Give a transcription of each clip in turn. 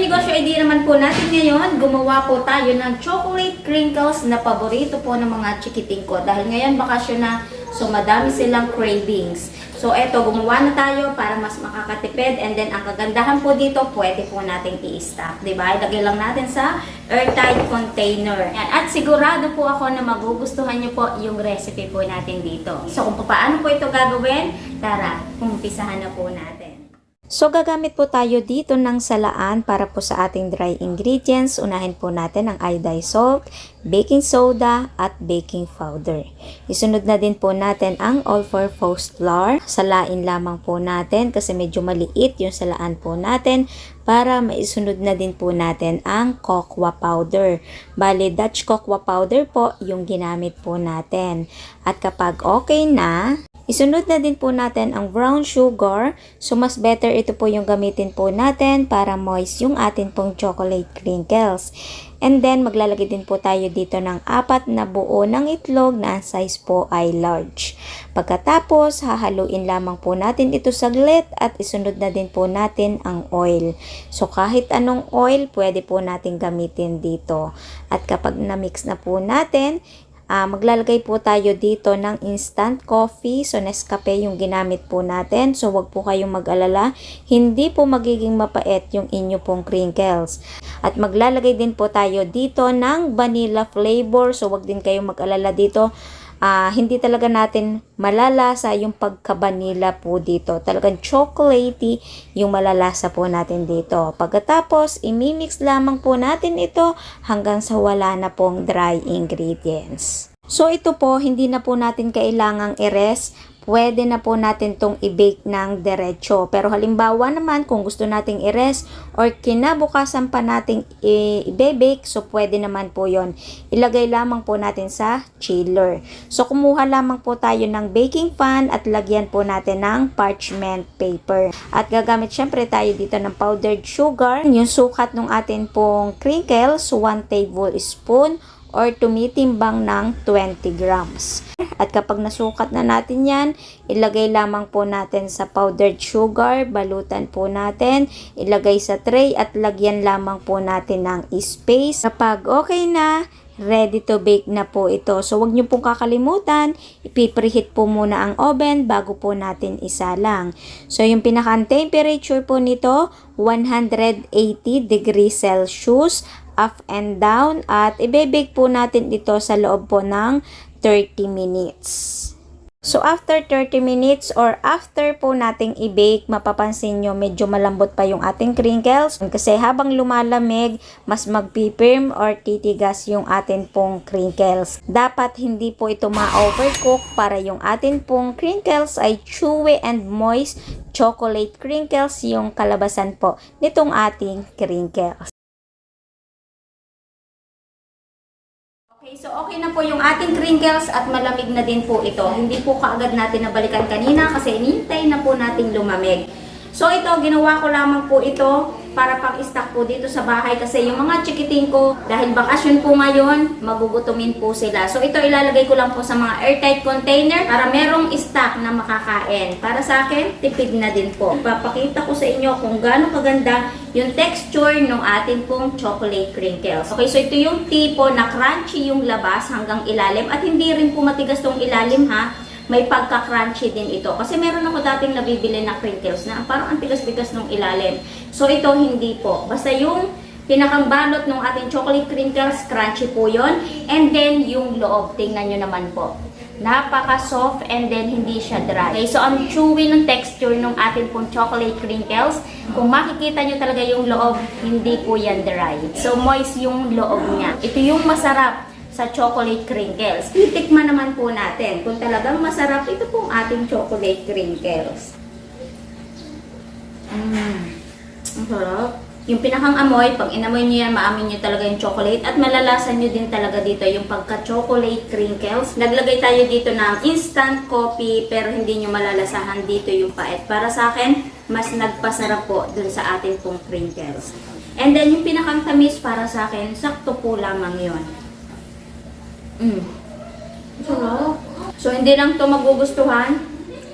yung negosyo idea naman po natin ngayon, gumawa po tayo ng chocolate crinkles na paborito po ng mga chikiting ko. Dahil ngayon bakasyon na, so madami silang cravings. So eto, gumawa na tayo para mas makakatipid, and then ang kagandahan po dito, pwede po nating i-stock, diba? Ilagay lang natin sa airtight container. Yan. At sigurado po ako na magugustuhan nyo po yung recipe po natin dito. So kung paano po ito gagawin, tara, umpisahan na po natin. So, gagamit po tayo dito ng salaan para po sa ating dry ingredients. Unahin po natin ang iodized salt, baking soda, at baking powder. Isunod na din po natin ang all-purpose flour. Salain lamang po natin kasi medyo maliit yung salaan po natin para maisunod na din po natin ang cocoa powder. Bali, Dutch cocoa powder po yung ginamit po natin. At kapag okay na, isunod na din po natin ang brown sugar. So, mas better ito po yung gamitin po natin para moist yung atin pong chocolate crinkles. And then, maglalagay din po tayo dito ng 4 na buo ng itlog na ang size po ay large. Pagkatapos, hahaluin lamang po natin ito saglit at isunod na din po natin ang oil. So, kahit anong oil, pwede po natin gamitin dito. At kapag na-mix na po natin, maglalagay po tayo dito ng instant coffee. So, Nescafe yung ginamit po natin. So, wag po kayong mag-alala. Hindi po magiging mapait yung inyo pong crinkles. At maglalagay din po tayo dito ng vanilla flavor. So, wag din kayong mag-alala dito. Hindi talaga natin malalasa yung pagka-vanilla po dito. Talagang chocolatey yung malalasa po natin dito. Pagkatapos, imimix lamang po natin ito hanggang sa wala na pong dry ingredients. So, ito po, hindi na po natin kailangang i-rest. Pwede na po natin tong i-bake ng diretso. Pero halimbawa naman, kung gusto nating i-rest or kinabukasan pa nating i-bake, so pwede naman po yon. Ilagay lamang po natin sa chiller. So, kumuha lamang po tayo ng baking pan at lagyan po natin ng parchment paper. At gagamit syempre tayo dito ng powdered sugar. Yung sukat ng atin pong crinkles, 1 tablespoon or tumitimbang ng 20 grams. At kapag nasukat na natin yan, ilagay lamang po natin sa powdered sugar, balutan po natin, ilagay sa tray at lagyan lamang po natin ng space. Kapag okay na, ready to bake na po ito. So, wag niyo pong kakalimutan, ipipreheat po muna ang oven bago po natin isalang. So, yung pinaka-temperature po nito, 180 degrees Celsius, up and down, at i-bake po natin dito sa loob po ng 30 minutes. So, after 30 minutes or after po nating i-bake, mapapansin nyo medyo malambot pa yung ating crinkles. Kasi habang lumalamig, mas magpipirm or titigas yung atin pong crinkles. Dapat hindi po ito ma-overcook para yung atin pong crinkles ay chewy and moist chocolate crinkles yung kalabasan po nitong ating crinkles. Okay, so okay na po yung ating crinkles at malamig na din po ito. Hindi po kaagad natin nabalikan kanina kasi inintay na po nating lumamig. So ito, ginawa ko lamang po ito para pang-stock po dito sa bahay kasi yung mga chikiting ko, dahil bakasyon po ngayon, magugutumin po sila. So ito, ilalagay ko lang po sa mga airtight container para merong stock na makakain. Para sa akin, tipid na din po. Papakita ko sa inyo kung gaano kaganda yung texture ng ating pong chocolate crinkles. Okay, so ito yung tipo na crunchy yung labas hanggang ilalim at hindi rin po matigas tong ilalim ha. May pagka-crunchy din ito. Kasi meron ako dating nabibili na crinkles na parang ang tigas-tigas ng ilalim. So, ito hindi po. Basta yung pinakang balot ng ating chocolate crinkles, crunchy po yon. And then, yung loob, tingnan nyo naman po. Napaka-soft and then hindi siya dry. Okay, so, ang chewy ng texture ng ating pong chocolate crinkles. Kung makikita nyo talaga yung loob, hindi po yan dry. So, moist yung loob niya. Ito yung masarap sa chocolate crinkles. Titikman naman po natin kung talagang masarap ito pong ating chocolate crinkles. Ang sarap. Yung pinakang amoy, pag inamoy nyo yan, maamin nyo talaga yung chocolate at malalasan nyo din talaga dito yung pagka-chocolate crinkles. Naglagay tayo dito ng instant coffee pero hindi nyo malalasahan dito yung pait. Para sa akin, mas nagpasarap po dun sa ating pong crinkles. And then yung pinakang tamis para sa akin, sakto po lamang yon. Sarap. So, hindi lang to magugustuhan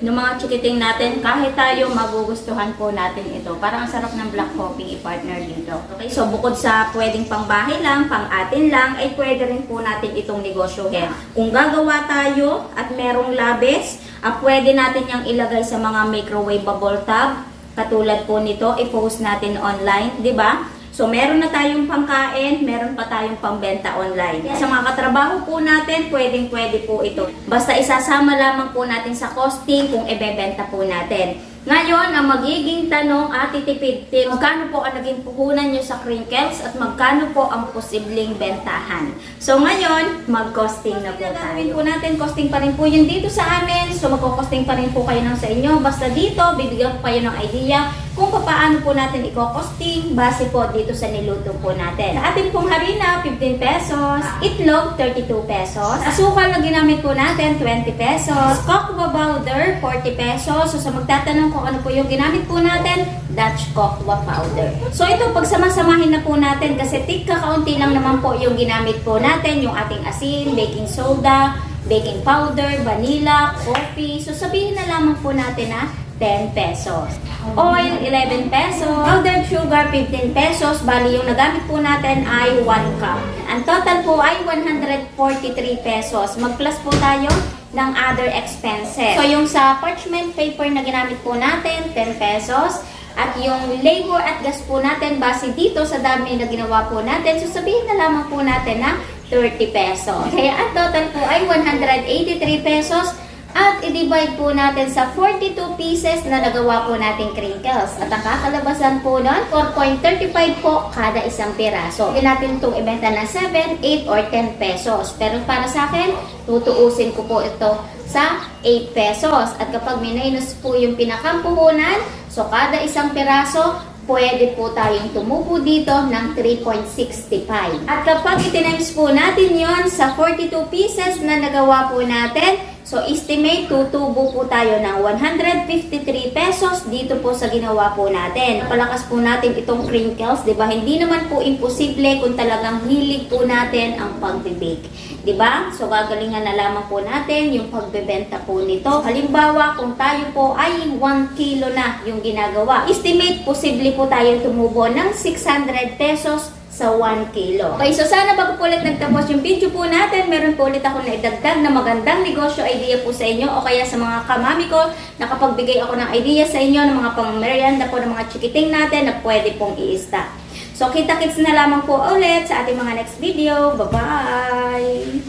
ng mga chikiting natin, kahit tayo magugustuhan po natin ito. Parang ang sarap ng black coffee i-partner dito. Okay, so bukod sa pwedeng pang bahay lang, pang atin lang, ay pwede rin po natin itong negosyohin. Kung gagawa tayo at merong labis, pwede natin yang ilagay sa mga microwavable tub. Katulad po nito, i-post natin online, di ba? So, meron na tayong pangkain, meron pa tayong pambenta online. Sa mga katrabaho po natin, pwedeng-pwede po ito. Basta isasama lamang po natin sa costing kung ibebenta po natin. Ngayon, ang magiging tanong at titipid tip, magkano po ang naging puhunan nyo sa crinkles at magkano po ang posibleng bentahan. So ngayon, mag-costing na po tayo. Gagawin po natin, costing pa rin po yun dito sa amin. So magko-costing pa rin po kayo ng sa inyo. Basta dito, bibigyan ko kayo ng idea kung paano po natin i-costing base po dito sa niluto po natin. Sa ating pong harina, 15 pesos. Itlog, 32 pesos. Asukal na ginamit po natin, 20 pesos. Cocoa powder, 40 pesos. So sa magtatanong kung ano po yung ginamit po natin, Dutch cocoa powder. So ito, pagsama-samahin na po natin kasi tika-kaunti lang naman po yung ginamit po natin, yung ating asin, baking soda, baking powder, vanilla, coffee. So sabihin na lamang po natin na 10 pesos. Oil, 11 pesos. Powdered sugar, 15 pesos. Bali, yung nagamit po natin ay 1 cup. Ang total po ay 143 pesos. Mag-plus po tayo ng other expenses. So, yung sa parchment paper na ginamit po natin, 10 pesos. At yung labor at gas po natin, base dito sa dami na ginawa po natin, so sabihin na lamang po natin na 30 pesos. Kaya ang total po ay 183 pesos. At i-divide po natin sa 42 pieces na nagawa po nating crinkles. At ang kakalabasan po nun, 4.35 po kada isang piraso. Hindi natin itong ibenta na 7, 8, or 10 pesos. Pero para sa akin, tutuusin ko po ito sa 8 pesos. At kapag minus po yung pinakampuhunan, so kada isang piraso, pwede po tayong tumubo dito ng 3.65. At kapag itinimes po natin yon sa 42 pieces na nagawa po natin, so estimate tutubo po tayo ng 153 pesos dito po sa ginawa po natin. Palakas po natin itong crinkles, di ba? Hindi naman po imposible kung talagang hilig po natin ang pag-bake. Di ba? So gagalingan na lamang po natin yung pagbebenta po nito. Halimbawa, kung tayo po ay 1 kilo na yung ginagawa, estimate posible po tayong tumubo ng 600 pesos sa 1 kilo. Okay, so sana bago po ulit nagtapos yung video po natin, meron po ulit ako na idagdag na magandang negosyo idea po sa inyo o kaya sa mga kamami ko, nakapagbigay ako ng idea sa inyo ng mga pang-merienda po ng mga chikiting natin na pwede pong i-stock. So kita-kits na lamang po ulit sa ating mga next video. Bye-bye!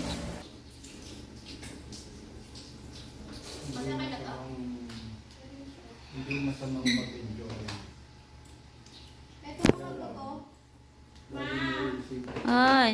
Hindi masamang mag-enjoy. Ay.